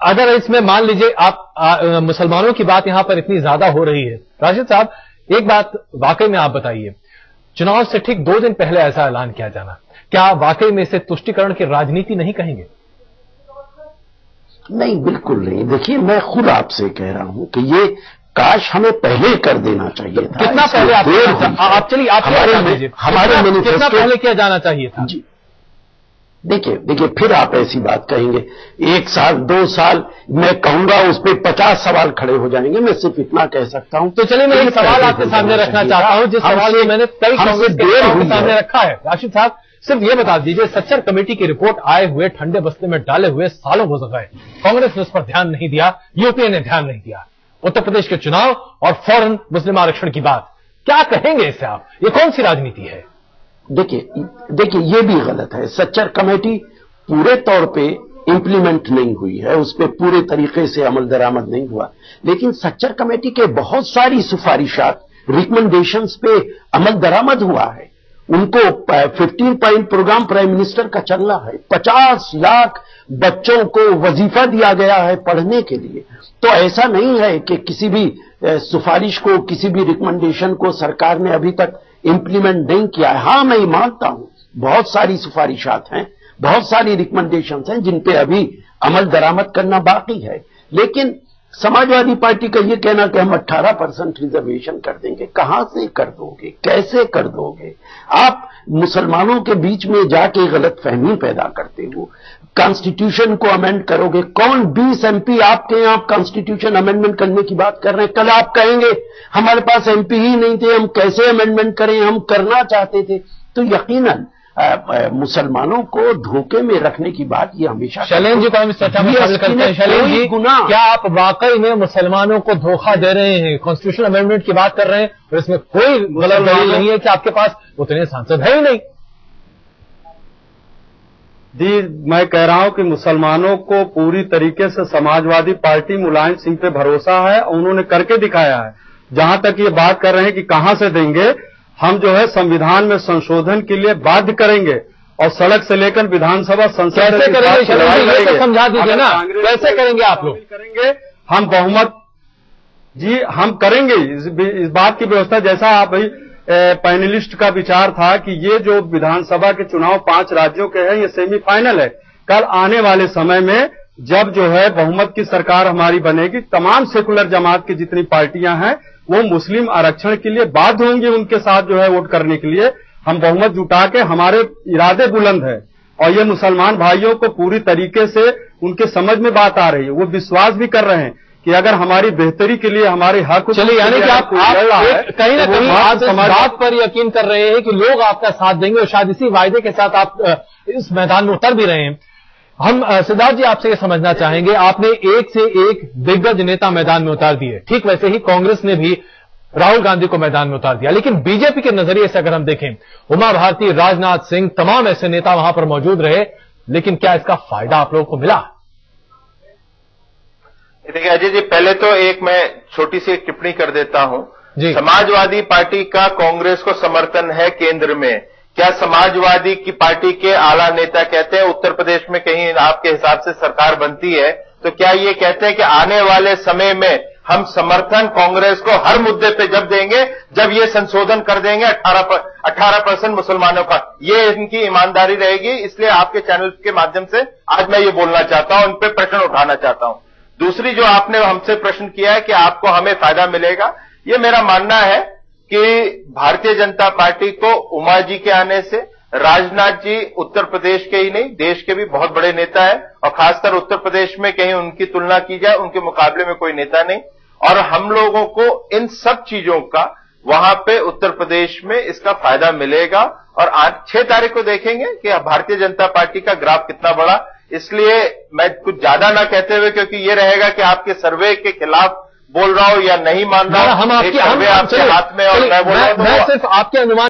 अगर इसमें मान लीजिए आप मुसलमानों की बात यहां पर इतनी ज्यादा हो रही है, राशिद साहब एक बात वाकई में आप बताइए, चुनाव से ठीक 2 दिन पहले ऐसा ऐलान किया जाना, क्या वाकई में इसे तुष्टिकरण की राजनीति नहीं कहेंगे? नहीं, बिल्कुल नहीं। देखिए, मैं खुद आपसे कह रहा हूं कि ये काश हमें पहले कर देना चाहिए था। कितना पहले? आप चलिए हमारे कितना पहले किया जाना चाहिए था? जी देखिए फिर आप ऐसी बात कहेंगे, 1 साल 2 साल, मैं कहूंगा उस पर 50 सवाल खड़े हो जाएंगे। मैं सिर्फ इतना कह सकता हूं। तो चलिए मैं एक सवाल आपके सामने रखना चाहता हूं, जिस सवाल में मैंने कई कांग्रेस के सामने रखा है। राशिद साहब सिर्फ ये बता दीजिए, सच्चर कमेटी की रिपोर्ट आए हुए ठंडे बस्ते में डाले हुए सालों गुजर गए, कांग्रेस ने उस पर ध्यान नहीं दिया, यूपीए ने ध्यान नहीं दिया, उत्तर प्रदेश के चुनाव और फौरन मुस्लिम आरक्षण की बात, क्या कहेंगे इससे आप? ये कौन सी राजनीति है? देखिए ये भी गलत है। सच्चर कमेटी पूरे तौर पे इंप्लीमेंट नहीं हुई है, उस पर पूरे तरीके से अमल दरामद नहीं हुआ, लेकिन सच्चर कमेटी के बहुत सारी सिफारिशात, रिकमेंडेशंस पे अमल दरामद हुआ है। उनको 15 पॉइंट प्रोग्राम प्राइम मिनिस्टर का चल रहा है, 50 लाख बच्चों को वजीफा दिया गया है पढ़ने के लिए। तो ऐसा नहीं है कि किसी भी सिफारिश को, किसी भी रिकमेंडेशन को सरकार ने अभी तक इंप्लीमेंट नहीं किया है। हां, मैं मानता हूं बहुत सारी सिफारिशात हैं, बहुत सारी रिकमेंडेशंस हैं जिन पे अभी अमल दरामद करना बाकी है। लेकिन समाजवादी पार्टी का ये कहना कि हम 18% रिजर्वेशन कर देंगे, कहां से कर दोगे, कैसे कर दोगे? आप मुसलमानों के बीच में जाके गलतफहमी पैदा करते हो। कॉन्स्टिट्यूशन को अमेंड करोगे, कौन 20 एमपी आपके यहां कॉन्स्टिट्यूशन अमेंडमेंट करने की बात कर रहे हैं? कल आप कहेंगे हमारे पास एमपी ही नहीं थे, हम कैसे अमेंडमेंट करें, हम करना चाहते थे। तो यकीनन मुसलमानों को धोखे में रखने की बात ये हमेशा। शैलेंद्र जी को हम चर्चा में शामिल करते हैं। शैलेंद्र जी, क्या आप वाकई में मुसलमानों को धोखा दे रहे हैं? कॉन्स्टिट्यूशन अमेंडमेंट की बात कर रहे हैं और इसमें कोई गलत दलील नहीं है कि आपके पास उतने सांसद है ही नहीं। जी, मैं कह रहा हूं कि मुसलमानों को पूरी तरीके से समाजवादी पार्टी मुलायम सिंह पे भरोसा है और उन्होंने करके दिखाया है। जहां तक ये बात कर रहे हैं कि कहां से देंगे, हम जो है संविधान में संशोधन के लिए बाध्य करेंगे और सड़क से लेकर विधानसभा संसद कैसे करेंगे? तो समझा दीजिए ना, कैसे करेंगे आप लोग? करेंगे हम बहुमत, जी हम करेंगे इस बात की व्यवस्था। जैसा आप भाई पैनलिस्ट का विचार था कि ये जो विधानसभा के चुनाव 5 राज्यों के हैं, ये सेमीफाइनल है। कल आने वाले समय में जब जो है बहुमत की सरकार हमारी बनेगी, तमाम सेकुलर जमात की जितनी पार्टियां हैं वो मुस्लिम आरक्षण के लिए बाध्य होंगे उनके साथ जो है वोट करने के लिए। हम बहुमत जुटा के, हमारे इरादे बुलंद है और ये मुसलमान भाइयों को पूरी तरीके से उनके समझ में बात आ रही है, वो विश्वास भी कर रहे हैं कि अगर हमारी बेहतरी के लिए हमारे हक, चलिए यानी कि आप कहीं ना कहीं आप इस बात पर यकीन कर रहे हैं कि लोग आपका साथ देंगे और शायद इसी वायदे के साथ आप इस मैदान में उतर भी रहे हैं। हम सिद्धार्थ जी आपसे ये समझना चाहेंगे, आपने एक से एक दिग्गज नेता मैदान में उतार दिए, ठीक वैसे ही कांग्रेस ने भी राहुल गांधी को मैदान में उतार दिया, लेकिन बीजेपी के नजरिए से अगर हम देखें, उमा भारती, राजनाथ सिंह, तमाम ऐसे नेता वहां पर मौजूद रहे, लेकिन क्या इसका फायदा आप लोगों को मिला? देखिए अजय जी, पहले तो एक मैं छोटी सी एक टिप्पणी कर देता हूं। समाजवादी पार्टी का कांग्रेस को समर्थन है केंद्र में। क्या समाजवादी की पार्टी के आला नेता कहते हैं उत्तर प्रदेश में कहीं आपके हिसाब से सरकार बनती है तो क्या ये कहते हैं कि आने वाले समय में हम समर्थन कांग्रेस को हर मुद्दे पे जब देंगे जब ये संशोधन कर देंगे 18% मुसलमानों का, ये इनकी ईमानदारी रहेगी? इसलिए आपके चैनल के माध्यम से आज मैं ये बोलना चाहता हूं, इन पे प्रश्न उठाना चाहता हूं। दूसरी जो आपने हमसे प्रश्न किया है कि आपको हमें फायदा मिलेगा, ये मेरा मानना है कि भारतीय जनता पार्टी को उमा जी के आने से, राजनाथ जी उत्तर प्रदेश के ही नहीं देश के भी बहुत बड़े नेता है और खासकर उत्तर प्रदेश में कहीं उनकी तुलना की जाए उनके मुकाबले में कोई नेता नहीं, और हम लोगों को इन सब चीजों का वहां पे उत्तर प्रदेश में इसका फायदा मिलेगा। और आज 6 तारीख को देखेंगे कि भारतीय जनता पार्टी का ग्राफ कितना बड़ा। इसलिए मैं कुछ ज्यादा ना कहते हुए, क्योंकि ये रहेगा कि आपके सर्वे के खिलाफ बोल रहा हूं या नहीं मान रहा हूं, हम आपके हाथ में और मैं सिर्फ आपके अनुमान